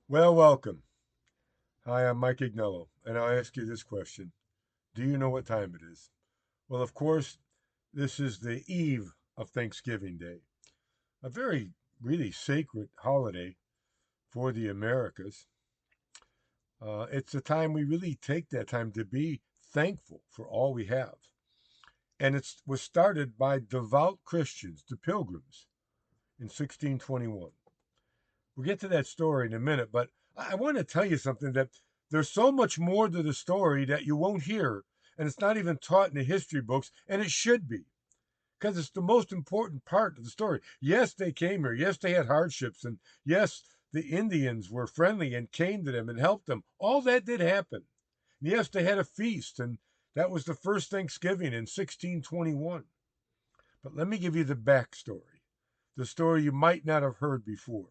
Well, welcome. Hi, I'm Mike Ignello, and I'll ask you this question. Do you know what time it is? Well, of course, this is the eve of Thanksgiving Day, a very, really sacred holiday for the Americas. It's a time we really take that time to be thankful for all we have. And it was started by devout Christians, the Pilgrims, in 1621. We'll get to that story in a minute, but I want to tell you something that there's so much more to the story that you won't hear, and it's not even taught in the history books, and it should be because it's the most important part of the story. Yes, they came here. Yes, they had hardships, and yes, the Indians were friendly and came to them and helped them. All that did happen. And yes, they had a feast, and that was the first Thanksgiving in 1621. But let me give you the backstory, the story you might not have heard before.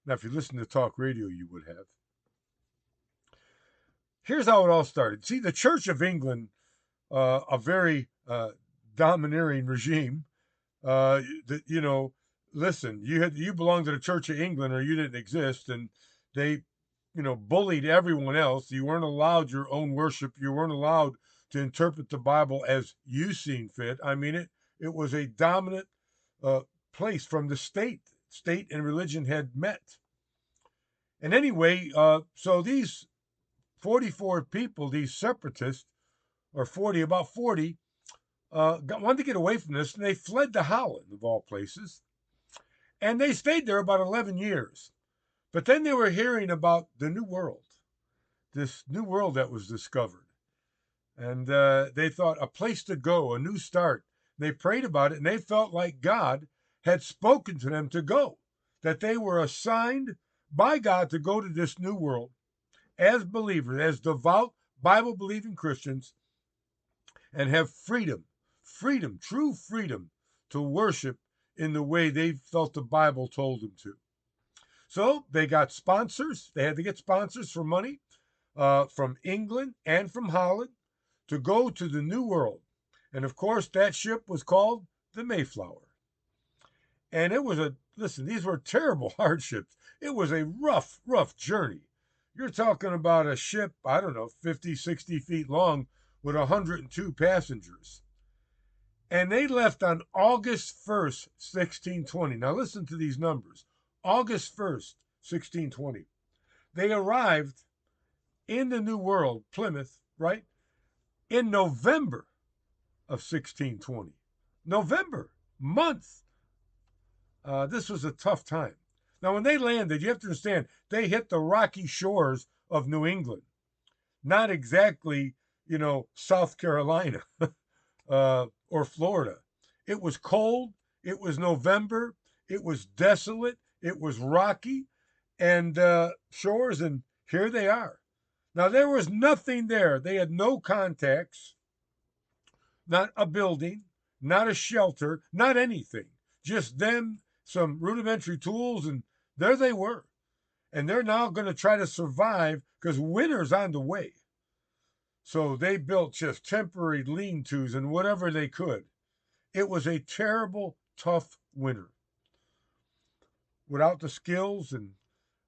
Now, if you listen to talk radio, you would have. Here's how it all started. See, the Church of England, a very domineering regime, that listen, you belong to the Church of England or you didn't exist, and they, bullied everyone else. You weren't allowed your own worship. You weren't allowed to interpret the Bible as you seen fit. I mean, it was a dominant uh, place from the state. State and religion had met. And anyway, so these 44 people, these separatists, or 40, about 40, wanted to get away from this, and they fled to Holland, of all places. And they stayed there about 11 years. But then they were hearing about the New World, this New World that was discovered. And they thought a place to go, a new start. They prayed about it, and they felt like God had spoken to them to go, that they were assigned by God to go to this new world as believers, as devout Bible believing Christians, and have freedom, true freedom to worship in the way they felt the Bible told them to. So they got sponsors. They had to get sponsors for money from England and from Holland to go to the New World. And of course, that ship was called the Mayflower. And it was listen, these were terrible hardships. It was a rough journey. You're talking about a ship, I don't know, 50, 60 feet long with 102 passengers. And they left on August 1st, 1620. Now listen to these numbers. August 1st, 1620. They arrived in the New World, Plymouth, right? In November of 1620. November, month. This was a tough time. Now, when they landed, you have to understand, they hit the rocky shores of New England, not exactly, South Carolina or Florida. It was cold. It was November. It was desolate. It was rocky and shores, and here they are. Now, there was nothing there. They had no contacts, not a building, not a shelter, not anything. Just them, some rudimentary tools, and there they were. And they're now going to try to survive because winter's on the way. So they built just temporary lean tos and whatever they could. It was a terrible, tough winter without the skills. And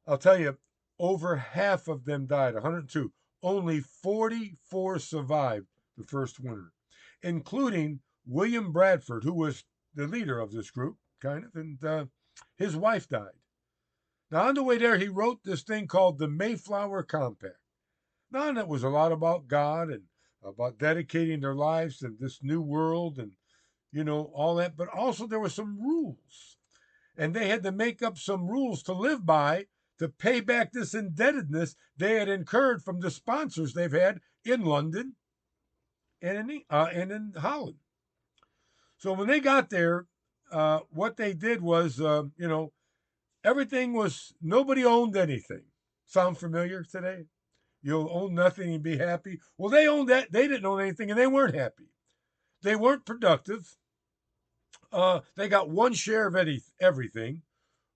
I'll tell you, over half of them died, 102. Only 44 survived the first winter, including William Bradford, who was the leader of this group, kind of, and his wife died. Now, on the way there, he wrote this thing called the Mayflower Compact. Now, and it was a lot about God and about dedicating their lives to this new world and, all that. But also, there were some rules. And they had to make up some rules to live by to pay back this indebtedness they had incurred from the sponsors they've had in London and in Holland. So when they got there, what they did was, everything was, nobody owned anything. Sound familiar today? You'll own nothing and be happy. Well, they owned that. They didn't own anything and they weren't happy. They weren't productive. They got one share of everything.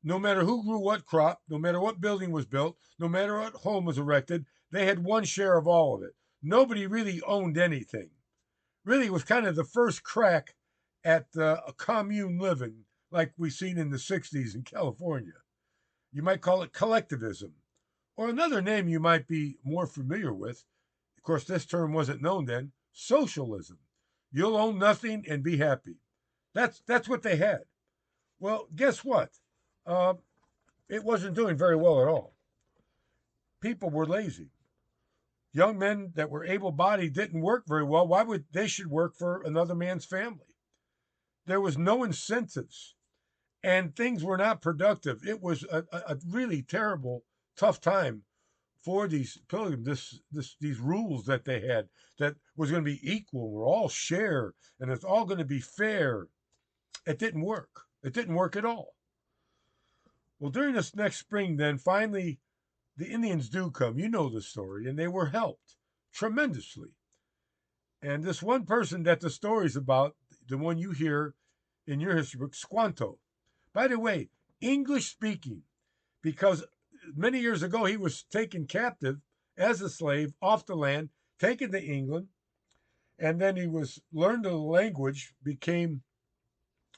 No matter who grew what crop, no matter what building was built, no matter what home was erected, they had one share of all of it. Nobody really owned anything. Really, it was kind of the first crack at a commune living like we seen in the 60s in California. You might call it collectivism. Or another name you might be more familiar with, of course, this term wasn't known then, socialism. You'll own nothing and be happy. That's what they had. Well, guess what? Uh, it wasn't doing very well at all. People were lazy. Young men that were able-bodied didn't work very well. Why would they should work for another man's family? There was no incentives, and things were not productive. It was a really terrible, tough time for these pilgrims. These rules that they had that was going to be equal, we're all share, and it's all going to be fair. It didn't work. It didn't work at all. Well, during this next spring, then finally the Indians do come. You know the story, and they were helped tremendously. And this one person that the story's about, the one you hear in your history book, Squanto. By the way, English speaking, because many years ago he was taken captive as a slave off the land, taken to England, and then he was learned the language, became,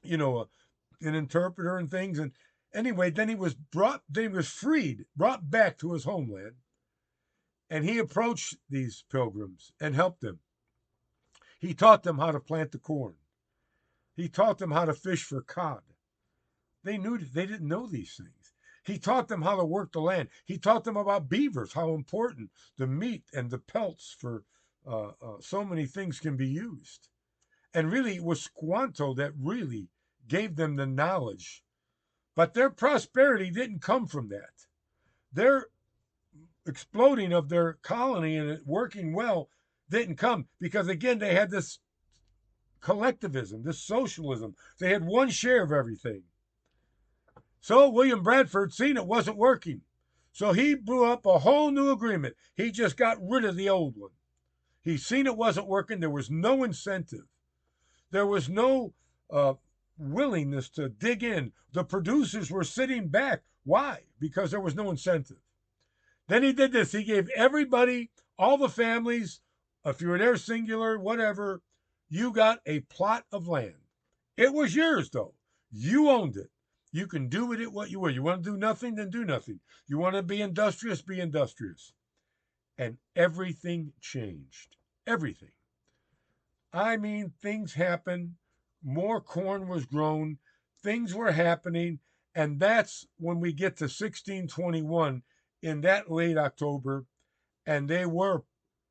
an interpreter and things. And anyway, then he was freed, brought back to his homeland, and he approached these pilgrims and helped them. He taught them how to plant the corn. He taught them how to fish for cod. They didn't know these things. He taught them how to work the land. He taught them about beavers, how important the meat and the pelts for so many things can be used. And really, it was Squanto that really gave them the knowledge. But their prosperity didn't come from that. Their exploding of their colony and it working well didn't come because, again, they had this collectivism, this socialism. They had one share of everything. So William Bradford seen it wasn't working. So he blew up a whole new agreement. He just got rid of the old one. He seen it wasn't working. There was no incentive. There was no willingness to dig in. The producers were sitting back. Why? Because there was no incentive. Then he did this. He gave everybody, all the families, if you were there singular, whatever, you got a plot of land. It was yours, though. You owned it. You can do with it what you will. You want to do nothing, then do nothing. You want to be industrious, be industrious. And everything changed. Everything. I mean, things happened. More corn was grown. Things were happening. And that's when we get to 1621 in that late October. And they were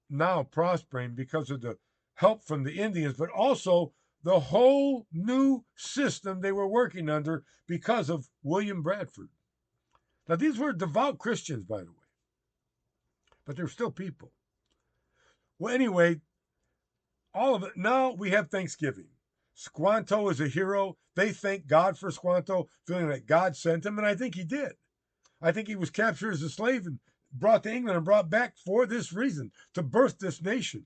now prospering because of the help from the Indians, but also the whole new system they were working under because of William Bradford. Now, these were devout Christians, by the way, but they're still people. Well, anyway, all of it. Now we have Thanksgiving. Squanto is a hero. They thank God for Squanto, feeling that God sent him, and I think he did. I think he was captured as a slave and brought to England and brought back for this reason, to birth this nation.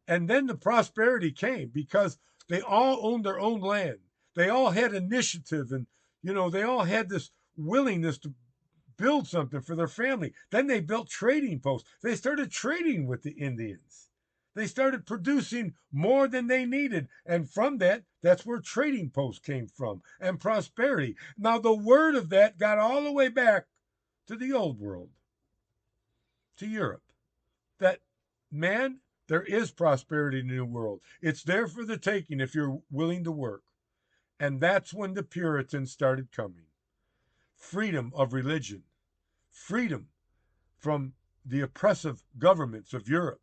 And then the prosperity came because they all owned their own land. They all had initiative and, they all had this willingness to build something for their family. Then they built trading posts. They started trading with the Indians. They started producing more than they needed. And from that, that's where trading posts came from and prosperity. Now, the word of that got all the way back to the old world, to Europe. That, man, there is prosperity in the new world. It's there for the taking if you're willing to work. And that's when the Puritans started coming. Freedom of religion, freedom from the oppressive governments of Europe.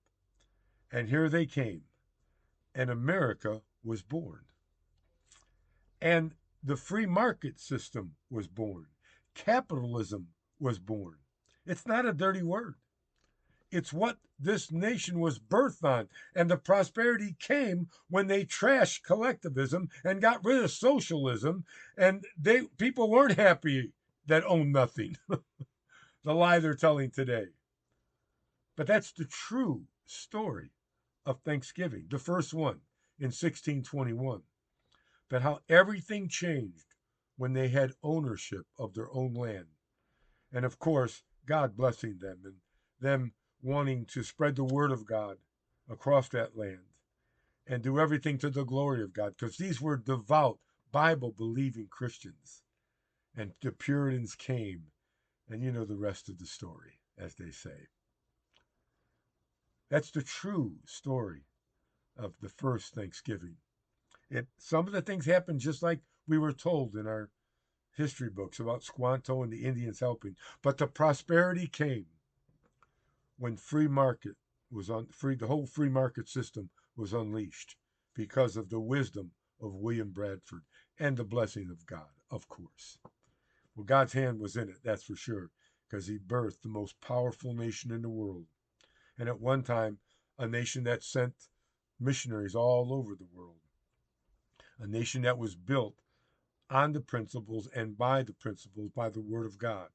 And here they came. And America was born. And the free market system was born. Capitalism was born. It's not a dirty word. It's what this nation was birthed on. And the prosperity came when they trashed collectivism and got rid of socialism. And people weren't happy that owned nothing. The lie they're telling today. But that's the true story of Thanksgiving, the first one in 1621. But how everything changed when they had ownership of their own land. And of course, God blessing them and them wanting to spread the word of God across that land and do everything to the glory of God, because these were devout, Bible-believing Christians. And the Puritans came And you know the rest of the story, as they say. That's the true story of the first Thanksgiving. Some of the things happened just like we were told in our history books about Squanto and the Indians helping. But the prosperity came when free market was on free the whole free market system was unleashed because of the wisdom of William Bradford and the blessing of God, of course. Well, God's hand was in it, that's for sure, because he birthed the most powerful nation in the world. And at one time, a nation that sent missionaries all over the world. A nation that was built on the principles and by the principles, by the Word of God.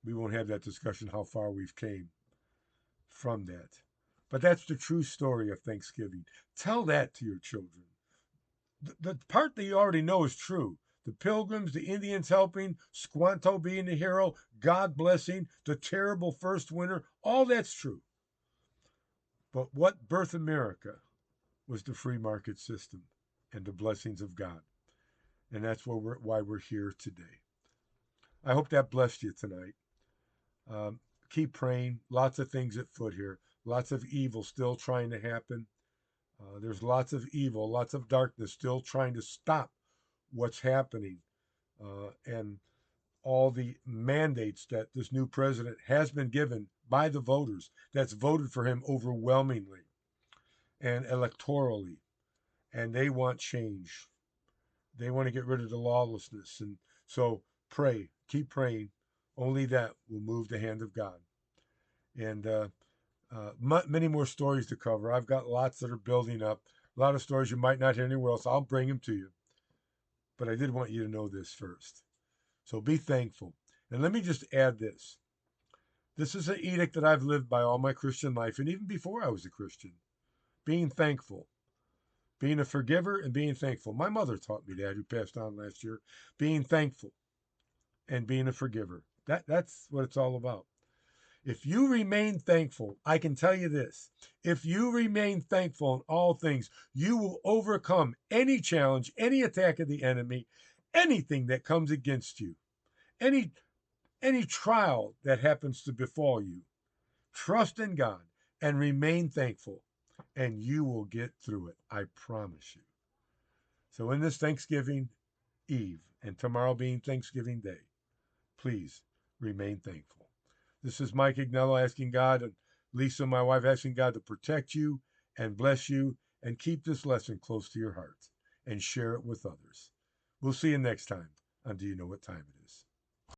We won't have that discussion how far we've came from that. But that's the true story of Thanksgiving. Tell that to your children. The part that you already know is true. The Pilgrims, the Indians helping, Squanto being the hero, God blessing, the terrible first winter, all that's true. But what birthed America was the free market system and the blessings of God. And that's why we're here today. I hope that blessed you tonight. Keep praying. Lots of things at foot here. Lots of evil still trying to happen. There's lots of evil, lots of darkness still trying to stop what's happening. And all the mandates that this new president has been given by the voters, that's voted for him overwhelmingly and electorally. And they want change. They want to get rid of the lawlessness. And so pray, keep praying. Only that will move the hand of God. And many more stories to cover. I've got lots that are building up. A lot of stories you might not hear anywhere else. I'll bring them to you. But I did want you to know this first. So be thankful. And let me just add this. This is an edict that I've lived by all my Christian life, and even before I was a Christian. Being thankful. Being a forgiver and being thankful. My mother taught me that, who passed on last year. Being thankful and being a forgiver. That's what it's all about. If you remain thankful, I can tell you this. If you remain thankful in all things, you will overcome any challenge, any attack of the enemy, anything that comes against you, any trial that happens to befall you. Trust in God and remain thankful, and you will get through it. I promise you. So in this Thanksgiving Eve, and tomorrow being Thanksgiving Day, please remain thankful. This is Mike Agnello asking God, and Lisa, my wife, asking God to protect you and bless you and keep this lesson close to your heart and share it with others. We'll see you next time on Do You Know What Time It Is?